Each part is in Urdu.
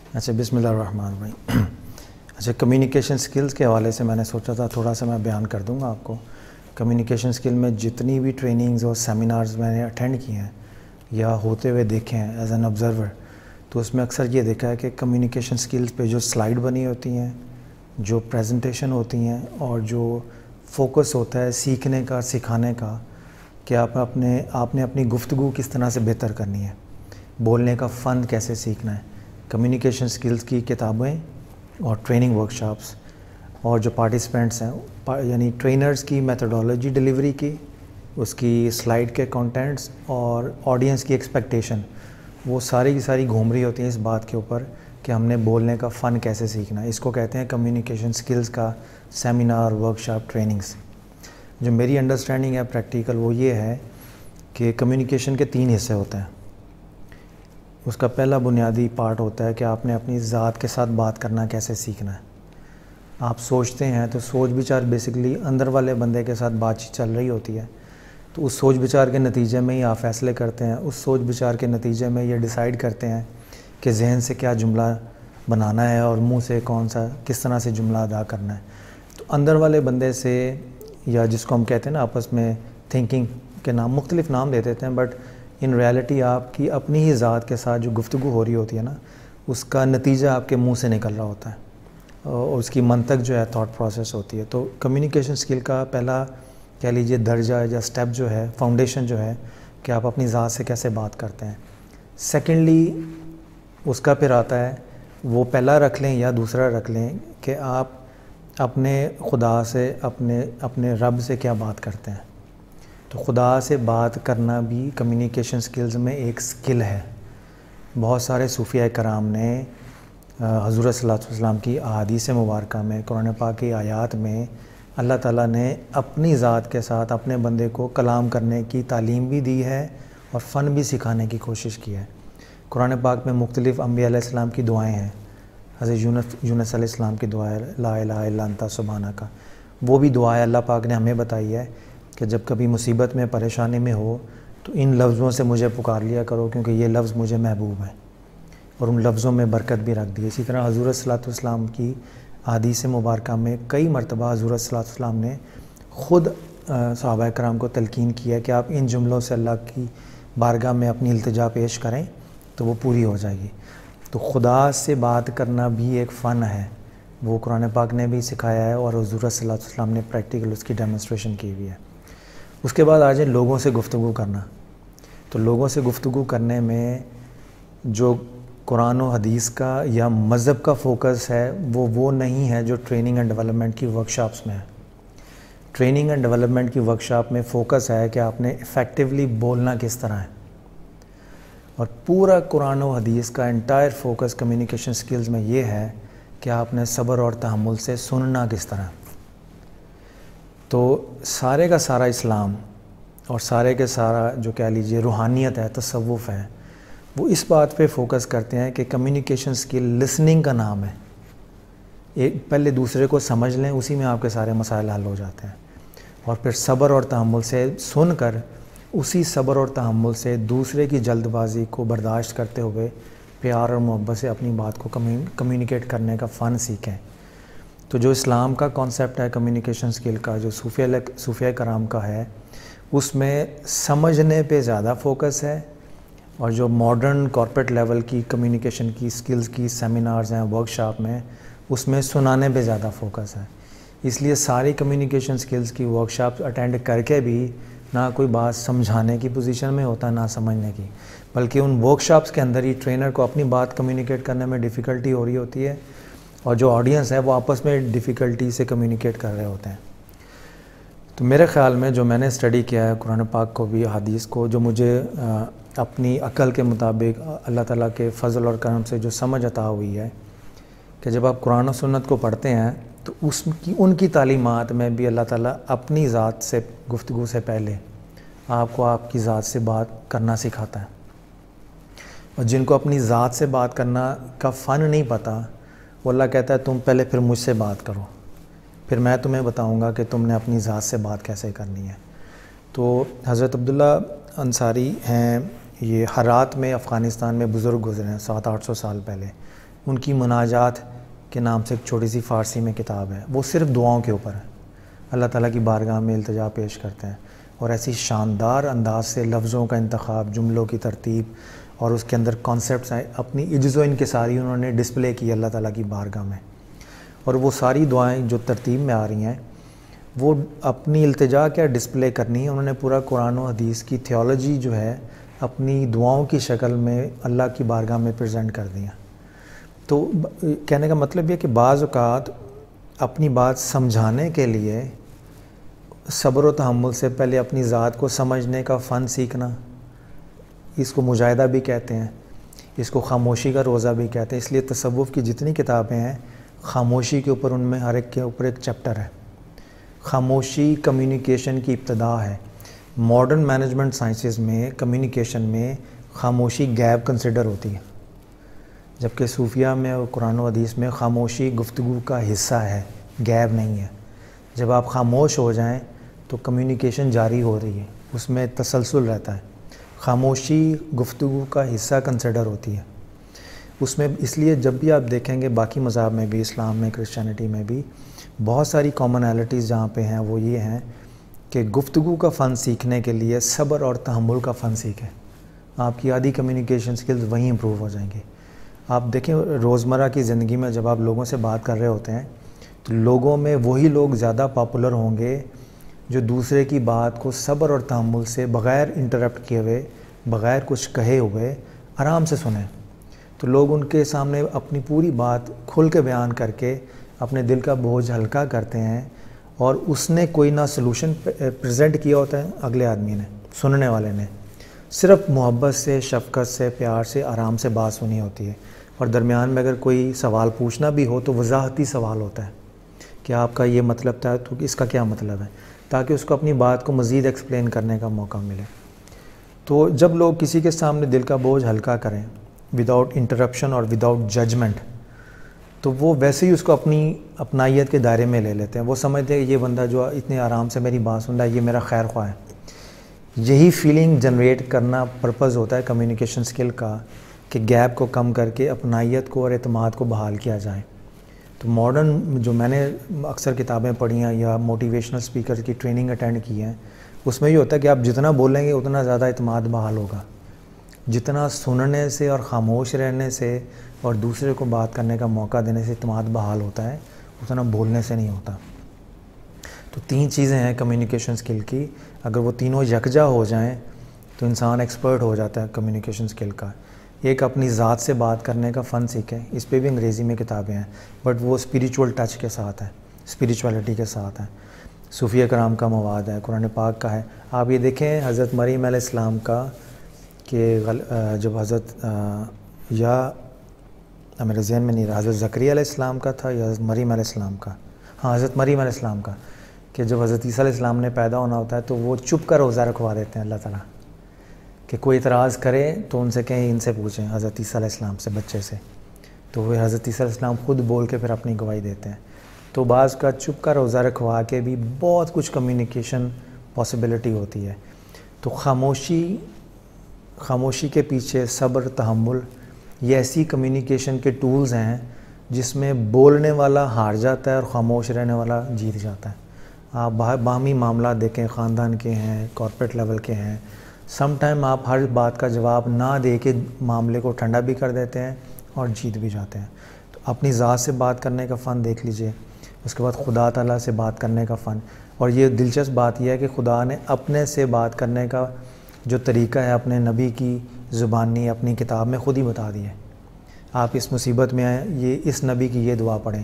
اچھا، بسم اللہ الرحمن الرحیم۔ اچھا، کمیونیکیشن سکلز کے حوالے سے میں نے سوچا تھا تھوڑا سا میں بیان کر دوں گا آپ کو۔ کمیونیکیشن سکل میں جتنی بھی ٹریننگز اور سیمینارز میں نے اٹینڈ کیے ہیں یا ہوتے ہوئے دیکھے ہیں ایز این آبزرور، تو اس میں اکثر یہ دیکھا ہے کہ کمیونیکیشن سکلز پہ جو سلائیڈ بنی ہوتی ہیں، جو پریزنٹیشن ہوتی ہیں اور جو فوکس ہوتا ہے سیکھنے کا، سکھانے کا، کہ آپ نے اپنی گفتگو کس طرح سے بہتر کرنی ہے، بولنے کا فن کیسے سیکھنا ہے۔ کمیونیکیشن سکلز کی کتابیں اور ٹریننگ ورکشاپس اور جو پارٹیسپینٹس ہیں یعنی ٹرینرز کی میتھڈالوجی ڈیلیوری کی، اس کی سلائیڈ کے کنٹینٹس اور آڈینس کی ایکسپیکٹیشن، وہ ساری کی ساری گھوم رہی ہوتی ہیں اس بات کے اوپر کہ ہم نے بولنے کا فن کیسے سیکھنا ہے۔ اس کو کہتے ہیں کمیونیکیشن سکلز کا سیمینار، ورکشاپ، ٹریننگز۔ جو میری انڈرسٹینڈنگ ہے پریکٹیکل، وہ یہ ہے کہ کمیونیکیشن کے 3 حصے ہوتے ہیں۔ اس کا پہلا بنیادی پارٹ ہوتا ہے کہ آپ نے اپنی ذات کے ساتھ بات کرنا کیسے سیکھنا ہے۔ آپ سوچتے ہیں تو سوچ بچار بیسکلی اندر والے بندے کے ساتھ بات چیت چل رہی ہوتی ہے، تو اس سوچ بچار کے نتیجے میں ہی آپ فیصلے کرتے ہیں، اس سوچ بچار کے نتیجے میں یہ ڈیسائیڈ کرتے ہیں کہ ذہن سے کیا جملہ بنانا ہے اور منہ سے کس طرح سے جملہ ادا کرنا ہے۔ تو اندر والے بندے سے، یا جس کو ہم کہتے ہیں نا آپس میں تھنکنگ کے نام، مختلف نام دے دیتے ہیں، بٹ ان ریالٹی آپ کی اپنی ہی ذات کے ساتھ جو گفتگو ہو رہی ہوتی ہے نا، اس کا نتیجہ آپ کے منہ سے نکل رہا ہوتا ہے اور اس کی منطق جو ہے تھاٹ پروسیس ہوتی ہے۔ تو کمیونیکیشن سکل کا پہلا کہہ لیجیے درجہ یا سٹیپ جو ہے، فاؤنڈیشن جو ہے کہ آپ اپنی ذات سے کیسے بات کرتے ہیں۔ سیکنڈلی اس کا پھر آتا ہے، وہ پہلا رکھ لیں یا دوسرا رکھ لیں، کہ آپ اپنے خدا سے، اپنے رب سے کیا بات کرتے ہیں۔ تو خدا سے بات کرنا بھی کمیونیکیشن سکلز میں ایک سکل ہے۔ بہت سارے صوفیاء کرام نے حضور صلی اللہ علیہ وسلم کی احادیث مبارکہ میں، قرآن پاک کی آیات میں اللہ تعالیٰ نے اپنی ذات کے ساتھ اپنے بندے کو کلام کرنے کی تعلیم بھی دی ہے اور فن بھی سکھانے کی کوشش کی ہے۔ قرآن پاک میں مختلف انبیاء علیہ السلام کی دعائیں ہیں۔ حضرت یونس علیہ السلام کی دعا ہے لا الہ الا انت سبحانک، وہ بھی دعا ہے اللہ پاک نے ہمیں بتائی ہے کہ جب کبھی مصیبت میں، پریشانی میں ہو تو ان لفظوں سے مجھے پکار لیا کرو، کیونکہ یہ لفظ مجھے محبوب ہیں، اور ان لفظوں میں برکت بھی رکھ دی۔ اسی طرح حضور صلی اللہ علیہ وسلم کی احادیث مبارکہ میں کئی مرتبہ حضور صلی اللہ علیہ وسلم نے خود صحابہ کرام کو تلقین کیا ہے کہ آپ ان جملوں سے اللہ کی بارگاہ میں اپنی التجا پیش کریں تو وہ پوری ہو جائے گی۔ تو خدا سے بات کرنا بھی ایک فن ہے، وہ قرآن پاک نے بھی سکھایا ہے اور حضور صلی اللہ علیہ وسلم نے پریکٹیکل اس کی ڈیمونسٹریشن کی ہوئی ہے۔ اس کے بعد آ جائیں لوگوں سے گفتگو کرنا۔ تو لوگوں سے گفتگو کرنے میں جو قرآن و حدیث کا یا مذہب کا فوکس ہے وہ نہیں ہے جو ٹریننگ اینڈ ڈیولپمنٹ کی ورکشاپس میں ہے۔ ٹریننگ اینڈ ڈیولپمنٹ کی ورکشاپ میں فوکس ہے کہ آپ نے ایفیکٹولی بولنا کس طرح ہے، اور پورا قرآن و حدیث کا انٹائر فوکس کمیونیکیشن سکلز میں یہ ہے کہ آپ نے صبر اور تحمل سے سننا کس طرح۔ تو سارے کا سارا اسلام اور سارے کے سارا جو کہہ لیجیے روحانیت ہے، تصوف ہے، وہ اس بات پہ فوکس کرتے ہیں کہ کمیونیکیشن سکل لسننگ کا نام ہے۔ پہلے دوسرے کو سمجھ لیں، اسی میں آپ کے سارے مسائل حل ہو جاتے ہیں، اور پھر صبر اور تحمل سے سن کر، اسی صبر اور تحمل سے دوسرے کی جلد بازی کو برداشت کرتے ہوئے پیار اور محبت سے اپنی بات کو کمیونیکیٹ کرنے کا فن سیکھیں۔ تو جو اسلام کا کانسیپٹ ہے کمیونیکیشن سکل کا، جو صوفیاء کرام کا ہے، اس میں سمجھنے پہ زیادہ فوکس ہے، اور جو ماڈرن کارپوریٹ لیول کی کمیونیکیشن کی سکلز کی سیمینارز ہیں ورکشاپ میں، اس میں سنانے پہ زیادہ فوکس ہے۔ اس لیے ساری کمیونیکیشن سکلز کی ورکشاپس اٹینڈ کر کے بھی نہ کوئی بات سمجھانے کی پوزیشن میں ہوتا ہے، نہ سمجھنے کی، بلکہ ان ورکشاپس کے اندر ہی ٹرینر کو اپنی بات کمیونیکیٹ کرنے میں ڈیفیکلٹی ہو رہی ہوتی ہے، اور جو آڈینس ہے وہ آپس میں ڈیفیکلٹی سے کمیونیکیٹ کر رہے ہوتے ہیں۔ تو میرے خیال میں جو میں نے اسٹڈی کیا ہے قرآن پاک کو بھی، حدیث کو، جو مجھے اپنی عقل کے مطابق اللہ تعالیٰ کے فضل اور کرم سے جو سمجھ عطا ہوئی ہے، کہ جب آپ قرآن و سنت کو پڑھتے ہیں تو ان کی تعلیمات میں بھی اللہ تعالیٰ اپنی ذات سے گفتگو سے پہلے آپ کو آپ کی ذات سے بات کرنا سکھاتا ہے، اور جن کو اپنی ذات سے بات کرنا کا فن نہیں پتہ، وہ اللہ کہتا ہے تم پہلے پھر مجھ سے بات کرو، پھر میں تمہیں بتاؤں گا کہ تم نے اپنی ذات سے بات کیسے کرنی ہے۔ تو حضرت عبداللہ انصاری ہیں، یہ ہرات میں افغانستان میں بزرگ گزرے ہیں 700-800 سال پہلے۔ ان کی مناجات کے نام سے ایک چھوٹی سی فارسی میں کتاب ہے، وہ صرف دعاؤں کے اوپر ہے، اللہ تعالیٰ کی بارگاہ میں التجا پیش کرتے ہیں، اور ایسی شاندار انداز سے لفظوں کا انتخاب، جملوں کی ترتیب اور اس کے اندر کانسیپٹس اپنی عجز و انکساری انہوں نے ڈسپلے کی اللہ تعالیٰ کی بارگاہ میں. اور وہ ساری دعائیں جو ترتیب میں آ رہی ہیں وہ اپنی التجا کیا ڈسپلے کرنی ہے، انہوں نے پورا قرآن و حدیث کی تھیولوجی جو ہے اپنی دعاؤں کی شکل میں اللہ کی بارگاہ میں پریزنٹ کر دیا. تو کہنے کا مطلب یہ کہ بعض اوقات اپنی بات سمجھانے کے لیے صبر و تحمل سے پہلے اپنی ذات کو سمجھنے کا فن سیکھنا، اس کو مجاہدہ بھی کہتے ہیں، اس کو خاموشی کا روزہ بھی کہتے ہیں. اس لیے تصوف کی جتنی کتابیں ہیں خاموشی کے اوپر، ان میں ہر ایک کے اوپر ایک چیپٹر ہے. خاموشی کمیونیکیشن کی ابتدا ہے. ماڈرن مینجمنٹ سائنسز میں کمیونیکیشن میں خاموشی گیپ کنسیڈر ہوتی ہے، جبکہ صوفیہ میں اور قرآن و حدیث میں خاموشی گفتگو کا حصہ ہے، گیپ نہیں ہے. جب آپ خاموش ہو جائیں تو کمیونیکیشن جاری ہو رہی ہے، اس میں تسلسل رہتا ہے. خاموشی گفتگو کا حصہ کنسیڈر ہوتی ہے. اس میں اس لیے جب بھی آپ دیکھیں گے باقی مذاہب میں بھی، اسلام میں، کرسچینٹی میں بھی بہت ساری کامنالٹیز جہاں پہ ہیں وہ یہ ہیں کہ گفتگو کا فن سیکھنے کے لیے صبر اور تحمل کا فن سیکھیں. آپ کی آدھی کمیونیکیشن سکلز وہیں امپروو ہو جائیں گے. آپ دیکھیں روزمرہ کی زندگی میں جب آپ لوگوں سے بات کر رہے ہوتے ہیں تو لوگوں میں وہی لوگ زیادہ پاپولر ہوں گے جو دوسرے کی بات کو صبر اور تحمل سے بغیر انٹرپٹ کیے ہوئے، بغیر کچھ کہے ہوئے آرام سے سنیں. تو لوگ ان کے سامنے اپنی پوری بات کھل کے بیان کر کے اپنے دل کا بوجھ ہلکا کرتے ہیں، اور اس نے کوئی نہ سلوشن پریزنٹ کیا ہوتا ہے اگلے آدمی نے، سننے والے نے صرف محبت سے، شفقت سے، پیار سے، آرام سے بات سنی ہوتی ہے. اور درمیان میں اگر کوئی سوال پوچھنا بھی ہو تو وضاحتی سوال ہوتا ہے کہ آپ کا یہ مطلب تھا تو اس کا کیا مطلب ہے، تاکہ اس کو اپنی بات کو مزید ایکسپلین کرنے کا موقع ملے. تو جب لوگ کسی کے سامنے دل کا بوجھ ہلکا کریں وداؤٹ انٹرپشن اور وداؤٹ ججمنٹ، تو وہ ویسے ہی اس کو اپنی اپنائیت کے دائرے میں لے لیتے ہیں. وہ سمجھتے ہیں کہ یہ بندہ جو اتنے آرام سے میری بات سن رہا ہے یہ میرا خیر خواہ ہے. یہی فیلنگ جنریٹ کرنا پرپز ہوتا ہے کمیونیکیشن سکل کا، کہ گیپ کو کم کر کے اپنائیت کو اور اعتماد کو بحال کیا جائے. تو ماڈرن جو میں نے اکثر کتابیں پڑھی ہیں یا موٹیویشنل اسپیکر کی ٹریننگ اٹینڈ کی ہیں، اس میں یہ ہوتا ہے کہ آپ جتنا بولیں گے اتنا زیادہ اعتماد بحال ہوگا. جتنا سننے سے اور خاموش رہنے سے اور دوسرے کو بات کرنے کا موقع دینے سے اعتماد بحال ہوتا ہے، اتنا بولنے سے نہیں ہوتا. تو 3 چیزیں ہیں کمیونیکیشن سکل کی، اگر وہ تینوں یکجا ہو جائیں تو انسان ایکسپرٹ ہو جاتا ہے کمیونیکیشن سکل کا. ایک اپنی ذات سے بات کرنے کا فن سیکھیں، اس پہ بھی انگریزی میں کتابیں ہیں، بٹ وہ اسپریچول ٹچ کے ساتھ ہے، اسپریچولیٹی کے ساتھ ہے. صوفیہ کرام کا مواد ہے، قرآن پاک کا ہے. آپ یہ دیکھیں حضرت مریم علیہ السلام کا کہ جب حضرت یا میرے ذہن میں نہیں رہا حضرت زکریا علیہ السلام کا تھا یا حضرت مریم علیہ السلام کا، ہاں حضرت مریم علیہ السلام کا، کہ جب حضرت عیسیٰ علیہ السلام نے پیدا ہونا ہوتا ہے تو وہ چپ کر روزہ رکھوا دیتے ہیں اللہ تعالیٰ، کہ کوئی اعتراض کرے تو ان سے کہیں، ان سے پوچھیں حضرت عیسیٰ علیہ السلام سے، بچے سے. تو وہ حضرت عیسیٰ علیہ السلام خود بول کے پھر اپنی گواہی دیتے ہیں. تو بعض کا چپ کا روزہ رکھوا کے بھی بہت کچھ کمیونیکیشن پاسبلٹی ہوتی ہے. تو خاموشی کے پیچھے صبر، تحمل، یہ ایسی کمیونیکیشن کے ٹولز ہیں جس میں بولنے والا ہار جاتا ہے اور خاموش رہنے والا جیت جاتا ہے. آپ باہمی معاملات دیکھیں، خاندان کے ہیں، کارپوریٹ لیول کے ہیں، سم ٹائم آپ ہر بات کا جواب نہ دے کے معاملے کو ٹھنڈا بھی کر دیتے ہیں اور جیت بھی جاتے ہیں. تو اپنی ذات سے بات کرنے کا فن دیکھ لیجئے، اس کے بعد خدا تعالیٰ سے بات کرنے کا فن. اور یہ دلچسپ بات یہ ہے کہ خدا نے اپنے سے بات کرنے کا جو طریقہ ہے اپنے نبی کی زبانی اپنی کتاب میں خود ہی بتا دیا ہے. آپ اس مصیبت میں آئیں، یہ اس نبی کی یہ دعا پڑھیں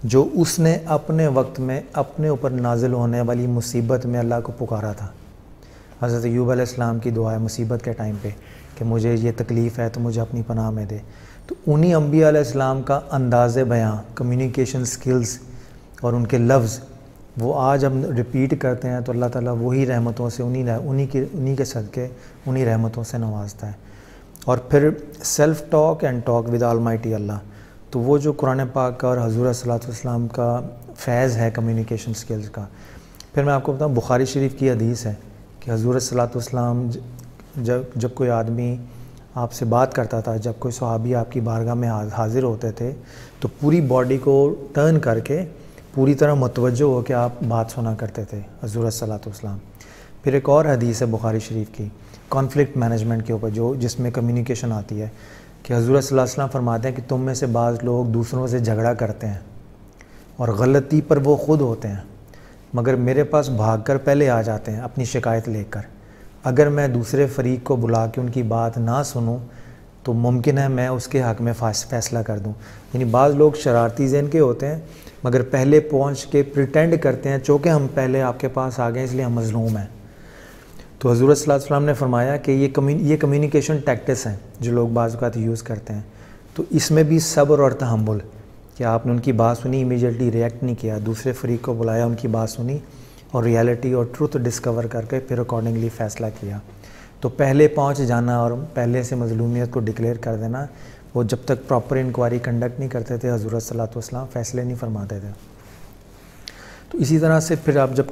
جو اس نے اپنے وقت میں اپنے اوپر نازل ہونے والی مصیبت میں اللہ کو پکارا تھا. حضرت ایوب علیہ السلام کی دعا ہے مصیبت کے ٹائم پہ کہ مجھے یہ تکلیف ہے تو مجھے اپنی پناہ میں دے. تو انہی انبیاء علیہ السلام کا انداز بیاں، کمیونیکیشن سکلز اور ان کے لفظ وہ آج ہم ریپیٹ کرتے ہیں تو اللہ تعالیٰ وہی رحمتوں سے انہی کے صدقے انہی رحمتوں سے نوازتا ہے. اور پھر self talk and talk with almighty اللہ. تو وہ جو قرآن پاک کا اور حضور صلی اللہ علیہ وسلم کا فیض ہے کمیونیکیشن سکلز کا. پھر میں آپ کو بتاؤں بخاری شریف کی حدیث ہے کہ حضور صلی اللہ علیہ وسلم جب کوئی آدمی آپ سے بات کرتا تھا، جب کوئی صحابی آپ کی بارگاہ میں حاضر ہوتے تھے تو پوری باڈی کو ٹرن کر کے پوری طرح متوجہ ہو کے آپ بات سنا کرتے تھے حضور صلی اللہ علیہ وسلم۔ پھر ایک اور حدیث ہے بخاری شریف کی کانفلکٹ مینجمنٹ کے اوپر، جس میں کمیونیکیشن آتی ہے، کہ حضور صلی اللہ علیہ وسلم فرماتے ہیں کہ تم میں سے بعض لوگ دوسروں سے جھگڑا کرتے ہیں اور غلطی پر وہ خود ہوتے ہیں، مگر میرے پاس بھاگ کر پہلے آ جاتے ہیں اپنی شکایت لے کر۔ اگر میں دوسرے فریق کو بلا کے ان کی بات نہ سنوں تو ممکن ہے میں اس کے حق میں فیصلہ کر دوں۔ یعنی بعض لوگ شرارتی ذہن کے ہوتے ہیں مگر پہلے پہنچ کے پریٹینڈ کرتے ہیں چونکہ ہم پہلے آپ کے پاس آ گئے اس لیے ہم مظلوم ہیں۔ تو حضور صلی اللہ علیہ وسلم نے فرمایا کہ یہ کمیونیکیشن ٹیکٹس ہیں جو لوگ بعض اوقات یوز کرتے ہیں، تو اس میں بھی صبر اور تحمل، کہ آپ نے ان کی بات سنی، امیجیٹلی ریئیکٹ نہیں کیا، دوسرے فریق کو بلایا، ان کی بات سنی اور ریالٹی اور ٹروتھ ڈسکور کر کے پھر اکارڈنگلی فیصلہ کیا۔ تو پہلے پہنچ جانا اور پہلے سے مظلومیت کو ڈکلیئر کر دینا، وہ جب تک پراپر انکوائری کنڈکٹ نہیں کرتے تھے حضور صلی اللہ علیہ وسلم فیصلے نہیں فرماتے تھے۔ تو اسی طرح سے پھر آپ جب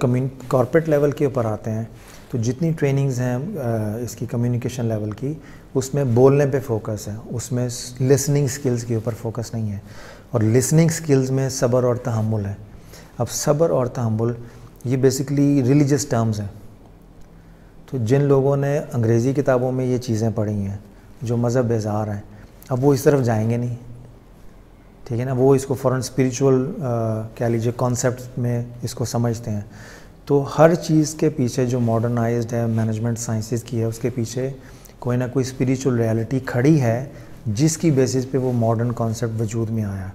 کارپوریٹ لیول کے اوپر آتے ہیں تو جتنی ٹریننگز ہیں اس کی کمیونیکیشن لیول کی، اس میں بولنے پہ فوکس ہے، اس میں لسننگ سکلز کے اوپر فوکس نہیں ہے، اور لسننگ سکلز میں صبر اور تحمل ہے۔ اب صبر اور تحمل یہ بیسیکلی ریلیجس ٹرمز ہیں، تو جن لوگوں نے انگریزی کتابوں میں یہ چیزیں پڑھی ہیں جو مذہب بیزار ہیں، اب وہ اس طرف جائیں گے نہیں، ٹھیک ہے نا، وہ اس کو فوراً اسپریچول کہہ لیجیے کانسیپٹ میں اس کو سمجھتے ہیں۔ تو ہر چیز کے پیچھے جو ماڈرنائزڈ ہے مینجمنٹ سائنسز کی ہے، اس کے پیچھے کوئی نہ کوئی اسپریچول ریالٹی کھڑی ہے جس کی بیسس پہ وہ ماڈرن کانسیپٹ وجود میں آیا۔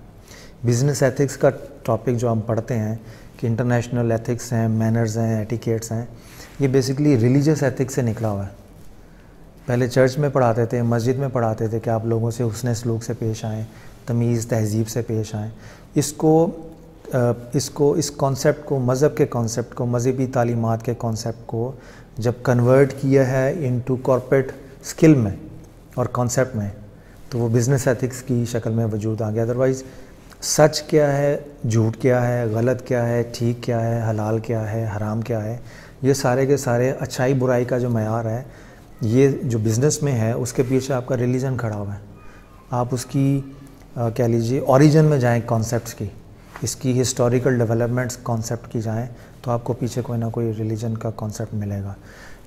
بزنس ایتھکس کا ٹاپک جو ہم پڑھتے ہیں کہ انٹرنیشنل ایتھکس ہیں، مینرز ہیں، ایٹیکیٹس ہیں، یہ بیسکلی ریلیجس ایتھکس سے نکلا ہوا ہے۔ پہلے چرچ میں پڑھاتے تھے، مسجد میں پڑھاتے تھے کہ آپ لوگوں سے حسن سلوک سے پیش آئیں، تمیز تہذیب سے پیش آئیں۔ اس کانسیپٹ کو، مذہب کے کانسیپٹ کو، مذہبی تعلیمات کے کانسیپٹ کو جب کنورٹ کیا ہے انٹو کارپوریٹ اسکل میں اور کانسیپٹ میں، تو وہ بزنس ایتھکس کی شکل میں وجود آ گیا۔ ادروائز سچ کیا ہے، جھوٹ کیا ہے، غلط کیا ہے، ٹھیک کیا ہے، حلال کیا ہے، حرام کیا ہے، یہ سارے کے سارے اچھائی برائی کا جو معیار ہے، یہ جو بزنس میں ہے اس کے پیچھے آپ کا ریلیجن کھڑا ہوا ہے۔ آپ اس کی کہہ لیجیے اوریجن میں جائیں کانسیپٹس کی، اس کی ہسٹوریکل ڈیولپمنٹس کانسیپٹ کی جائیں تو آپ کو پیچھے کوئی نہ کوئی ریلیجن کا کانسیپٹ ملے گا۔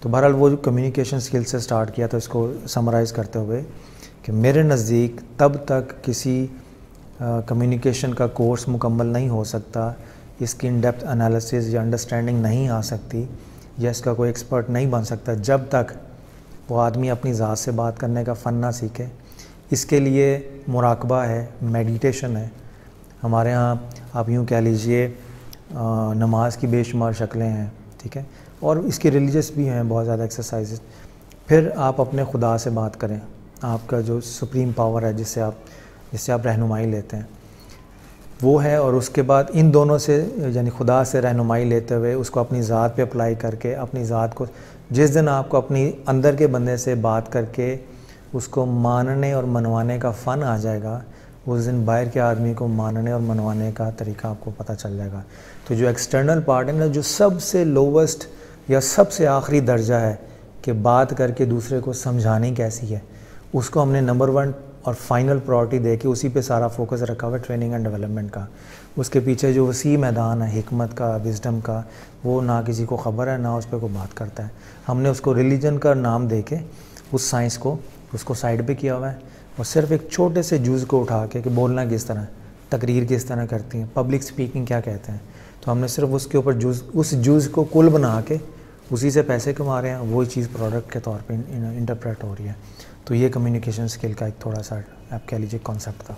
تو بہرحال وہ جو کمیونیکیشن سکل سے سٹارٹ کیا، تو اس کو سمرائز کرتے ہوئے کہ میرے نزدیک تب تک کسی کمیونیکیشن کا کورس مکمل نہیں ہو سکتا، اس کی ان ڈیپتھ انالیسز یا انڈرسٹینڈنگ نہیں آ سکتی، یا اس کا کوئی ایکسپرٹ نہیں بن سکتا جب تک وہ آدمی اپنی ذات سے بات کرنے کا فن نہ سیکھے۔ اس کے لیے مراقبہ ہے، میڈیٹیشن ہے۔ ہمارے ہاں آپ یوں کہہ لیجئے نماز کی بے شمار شکلیں ہیں، ٹھیک ہے، اور اس کے ریلیجس بھی ہیں بہت زیادہ ایکسرسائزز۔ پھر آپ اپنے خدا سے بات کریں، آپ کا جو سپریم پاور ہے جس سے آپ رہنمائی لیتے ہیں وہ ہے، اور اس کے بعد ان دونوں سے یعنی خدا سے رہنمائی لیتے ہوئے اس کو اپنی ذات پہ اپلائی کر کے اپنی ذات کو، جس دن آپ کو اپنی اندر کے بندے سے بات کر کے اس کو ماننے اور منوانے کا فن آ جائے گا، اس دن باہر کے آدمی کو ماننے اور منوانے کا طریقہ آپ کو پتہ چل جائے گا۔ تو جو ایکسٹرنل پارٹ ہے نا، جو سب سے لووسٹ یا سب سے آخری درجہ ہے کہ بات کر کے دوسرے کو سمجھانی کیسی ہے، اس کو ہم نے نمبر 1 اور فائنل پرائورٹی دے کے اسی پہ سارا فوکس رکھا ہوا ہے ٹریننگ اینڈ ڈیولپمنٹ کا۔ اس کے پیچھے جو وسیع میدان ہے حکمت کا، وزڈم کا، وہ نہ کسی کو خبر ہے، نہ اس پہ کوئی بات کرتا ہے۔ ہم نے اس کو ریلیجن کا نام دے کے اس سائنس کو اس کو سائڈ پہ کیا ہوا ہے، اور صرف ایک چھوٹے سے جز کو اٹھا کے کہ بولنا کس طرح ہے، تقریر کس طرح کرتی ہیں، پبلک سپیکنگ کیا کہتے ہیں، تو ہم نے صرف اس کے اوپر اس جز کو کل بنا کے اسی سے پیسے کما رہے ہیں، وہی چیز پروڈکٹ کے طور پہ انٹرپریٹ ہو رہی ہے۔ تو یہ کمیونیکیشن اسکل کا ایک تھوڑا سا آپ کہہ لیجیے کانسیپٹ تھا۔